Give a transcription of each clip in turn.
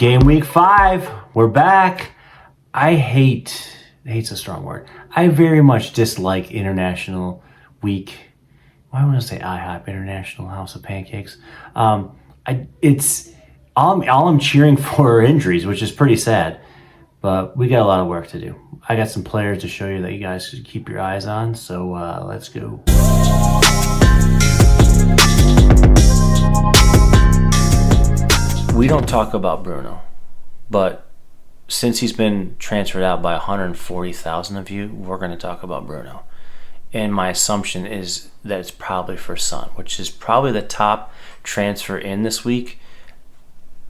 Game week 5, we're back. Hate's a strong word. I very much dislike International Week. Why would I say IHOP, International House of Pancakes? All I'm cheering for are injuries, which is pretty sad. But we got a lot of work to do. I got some players to show you that you guys should keep your eyes on. So let's go. We don't talk about Bruno, but since he's been transferred out by 140,000 of you, we're going to talk about Bruno. And my assumption is that it's probably for Son, which is probably the top transfer in this week.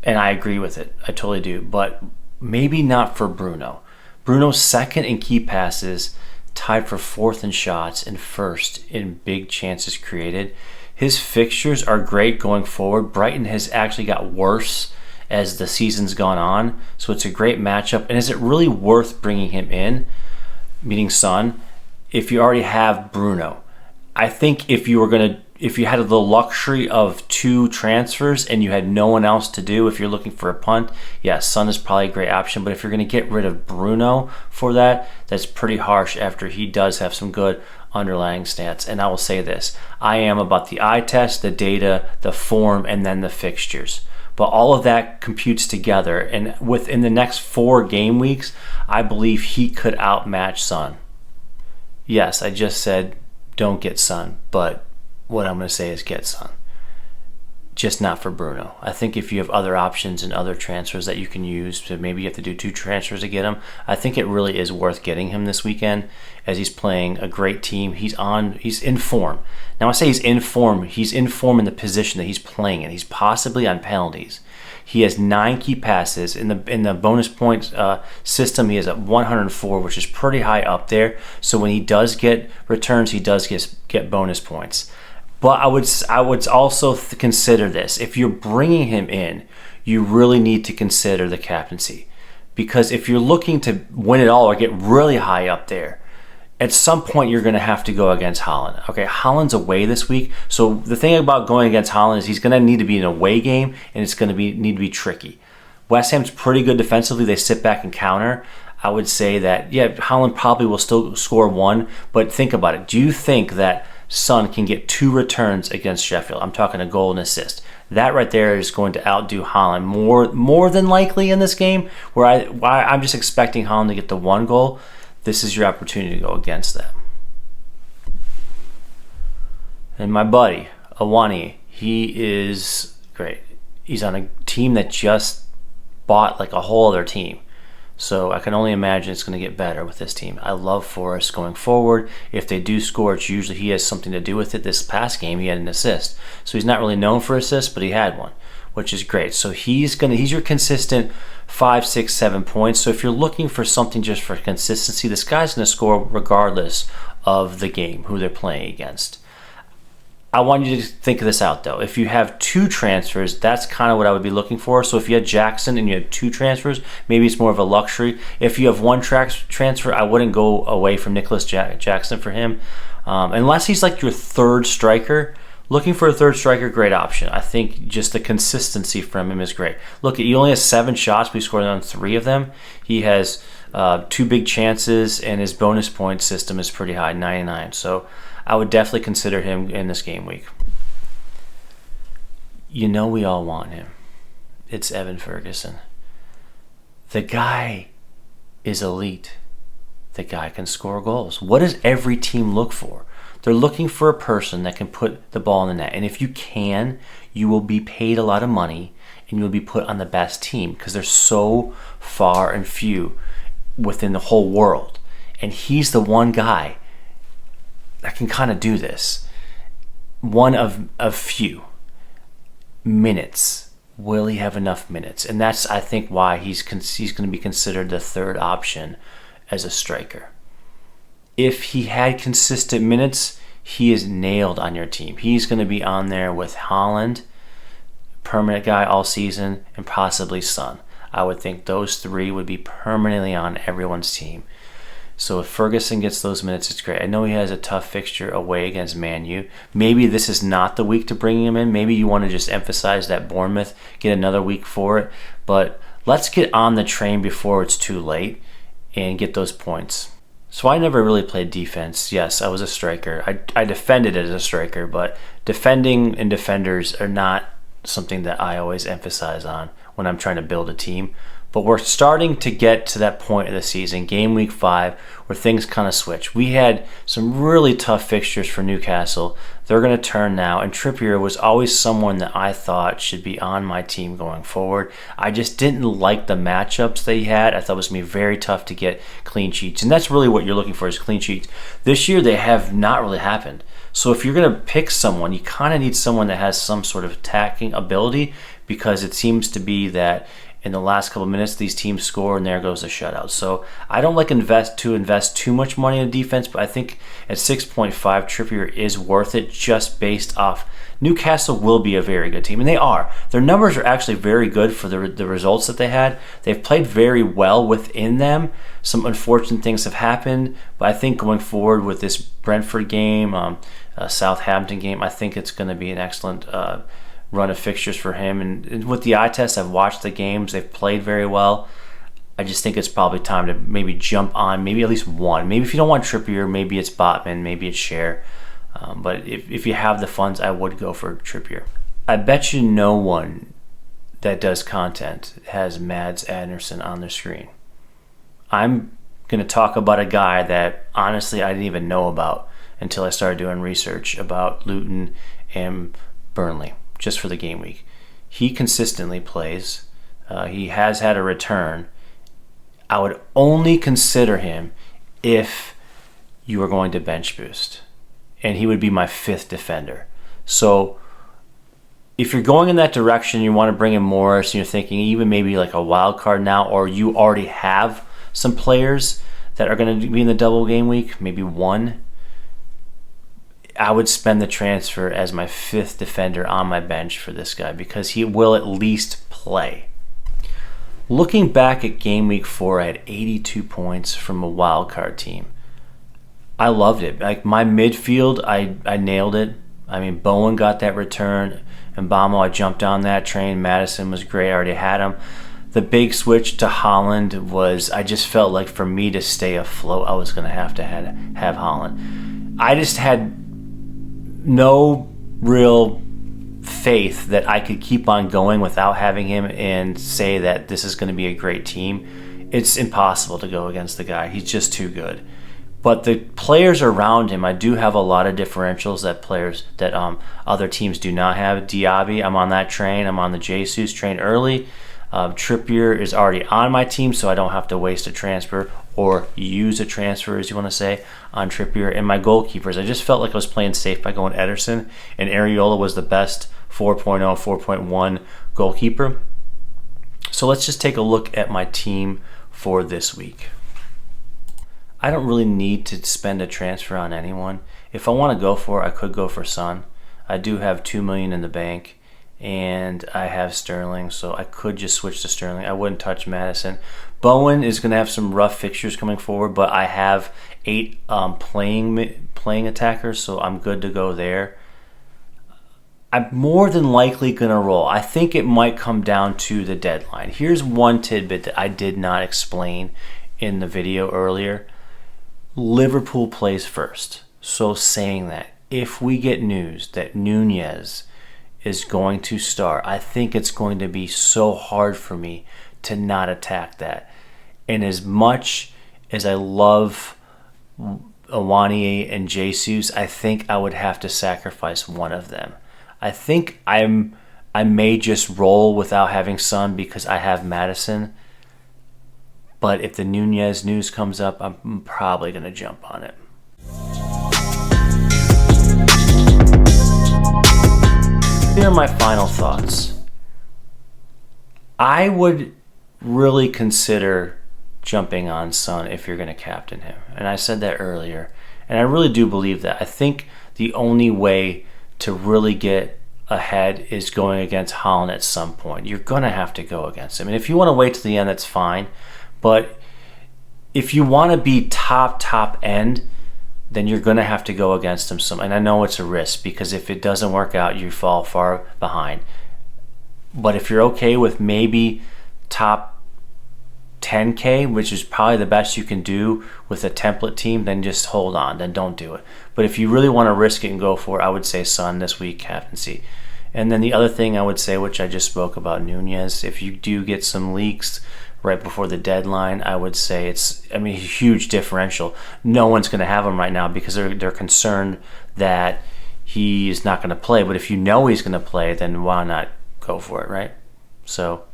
And I agree with it. I totally do. But maybe not for Bruno. Bruno's second in key passes, tied for fourth in shots, and first in big chances created. His fixtures are great going forward. Brighton has actually got worse as the season's gone on, so it's a great matchup. And is it really worth bringing him in, meaning Son, if you already have Bruno? I think if you had the luxury of 2 transfers and you had no one else to do, if you're looking for a punt, yeah, Son is probably a great option. But if you're going to get rid of Bruno for that, that's pretty harsh after he does have some good underlying stats. And I will say this, I am about the eye test, the data, the form, and then the fixtures. But all of that computes together, and within the next 4 game weeks, I believe he could outmatch Son. Yes, I just said don't get Son, but what I'm going to say is get Son. Just not for Bruno. I think if you have other options and other transfers that you can use, so maybe you have to do 2 transfers to get him, I think it really is worth getting him this weekend as he's playing a great team. He's in form. Now I say he's in form in the position that he's playing in. He's possibly on penalties. He has 9 key passes. In the bonus points system, he has a 104, which is pretty high up there. So when he does get returns, he does get bonus points. But I would also consider this. If you're bringing him in, you really need to consider the captaincy. Because if you're looking to win it all or get really high up there, at some point you're going to have to go against Haaland. Okay, Haaland's away this week. So the thing about going against Haaland is he's going to need to be an away game, and it's going to need to be tricky. West Ham's pretty good defensively. They sit back and counter. I would say that, yeah, Haaland probably will still score 1. But think about it. Do you think that Son can get 2 returns against Sheffield? I'm talking a goal and assist. That right there is going to outdo Haaland more than likely in this game, where I'm just expecting Haaland to get the 1 goal. This is your opportunity to go against that. And my buddy, Awani, he is great. He's on a team that just bought like a whole other team. So I can only imagine it's going to get better with this team. I love Forrest going forward. If they do score, it's usually he has something to do with it. This past game, he had an assist. So he's not really known for assists, but he had one, which is great. So he's your consistent 5, 6, 7 points. So if you're looking for something just for consistency, this guy's going to score regardless of the game, who they're playing against. I want you to think of this out, though. If you have 2 transfers, that's kind of what I would be looking for. So if you had Jackson and you had 2 transfers, maybe it's more of a luxury. If you have 1 transfer, I wouldn't go away from Nicholas Jackson for him. Unless he's like your 3rd striker. Looking for a 3rd striker, great option. I think just the consistency from him is great. Look, he only has 7 shots, but he scored on 3 of them. He has 2 big chances, and his bonus point system is pretty high, 99. So I would definitely consider him in this game week. You know we all want him. It's Evan Ferguson. The guy is elite. The guy can score goals. What does every team look for? They're looking for a person that can put the ball in the net. And if you can, you will be paid a lot of money and you will be put on the best team because they're so far and few within the whole world. And he's the one guy that can kind of do this. One of few minutes. Will he have enough minutes? And that's, I think, why he's going to be considered the 3rd option as a striker. If he had consistent minutes, he is nailed on your team. He's going to be on there with Haaland, permanent guy all season, and possibly Son. I would think those 3 would be permanently on everyone's team. So if Ferguson gets those minutes, it's great. I know he has a tough fixture away against Man U. Maybe this is not the week to bring him in. Maybe you want to just emphasize that Bournemouth, get another week for it. But let's get on the train before it's too late and get those points. So I never really played defense. Yes, I was a striker. I defended as a striker, but defending and defenders are not something that I always emphasize on when I'm trying to build a team. But we're starting to get to that point of the season, game week 5, where things kind of switch. We had some really tough fixtures for Newcastle. They're going to turn now, and Trippier was always someone that I thought should be on my team going forward. I just didn't like the matchups they had. I thought it was going to be very tough to get clean sheets, and that's really what you're looking for is clean sheets. This year, they have not really happened. So if you're going to pick someone, you kind of need someone that has some sort of attacking ability, because it seems to be that in the last couple of minutes, these teams score and there goes a shutout. So I don't like invest too much money in defense, but I think at 6.5, Trippier is worth it just based off Newcastle will be a very good team, and they are. Their numbers are actually very good for the results that they had. They've played very well within them. Some unfortunate things have happened, but I think going forward with this Brentford game, Southampton game, I think it's going to be an excellent run of fixtures for him. And with the eye test, I've watched the games. They've played very well. I just think it's probably time to maybe jump on maybe at least one. Maybe if you don't want Trippier, maybe it's Botman, maybe it's Cher. But if you have the funds, I would go for Trippier. I bet you no one that does content has Mads Andersen on their screen. I'm going to talk about a guy that honestly I didn't even know about until I started doing research about Luton and Burnley just for the game week. He consistently plays. He has had a return. I would only consider him if you were going to bench boost. And he would be my 5th defender. So if you're going in that direction, you want to bring in Morris, and you're thinking even maybe like a wild card now, or you already have some players that are going to be in the double game week, maybe one, I would spend the transfer as my 5th defender on my bench for this guy because he will at least play. Looking back at game week 4, I had 82 points from a wild card team. I loved it. Like my midfield, I nailed it. I mean, Bowen got that return. And Mbamo, I jumped on that train. Madison was great. I already had him. The big switch to Holland was, I just felt like for me to stay afloat, I was going to have Holland. I just had no real faith that I could keep on going without having him and say that this is going to be a great team. It's impossible to go against the guy. He's just too good. But the players around him, I do have a lot of differentials that other teams do not have. Diaby, I'm on that train. I'm on the Jesus train early. Trippier is already on my team, so I don't have to waste a transfer or use a transfer, as you want to say, on Trippier. And my goalkeepers, I just felt like I was playing safe by going Ederson, and Areola was the best 4.0, 4.1 goalkeeper. So let's just take a look at my team for this week. I don't really need to spend a transfer on anyone. If I want to go for it, I could go for Son. I do have $2 million in the bank, and I have Sterling, so I could just switch to Sterling. I wouldn't touch Madison. Bowen is going to have some rough fixtures coming forward, but I have 8 playing attackers, so I'm good to go there. I'm more than likely going to roll. I think it might come down to the deadline. Here's one tidbit that I did not explain in the video earlier. Liverpool plays first. So saying that, if we get news that Nunez is going to start, I think it's going to be so hard for me to not attack that. And as much as I love Awani and Jesus, I think I would have to sacrifice one of them. I think I may just roll without having Son because I have Madison. But if the Nunez news comes up, I'm probably going to jump on it. Here are my final thoughts. I would really consider jumping on Son if you're going to captain him. And I said that earlier. And I really do believe that. I think the only way to really get ahead is going against Holland at some point. You're going to have to go against him. And if you want to wait to the end, that's fine. But if you want to be top end, then you're going to have to go against him some. And I know it's a risk because if it doesn't work out, you fall far behind. But if you're okay with maybe top 10K, which is probably the best you can do with a template team, then just hold on, then don't do it. But if you really want to risk it and go for it, I would say Son this week, captaincy. And then the other thing I would say, which I just spoke about, Nunez, if you do get some leaks right before the deadline, I would say it's, I mean, a huge differential. No one's going to have him right now because they're concerned that he is not going to play. But if you know he's going to play, then why not go for it, right? So,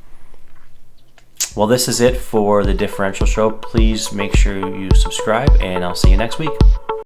well, this is it for the differential show. Please make sure you subscribe, and I'll see you next week.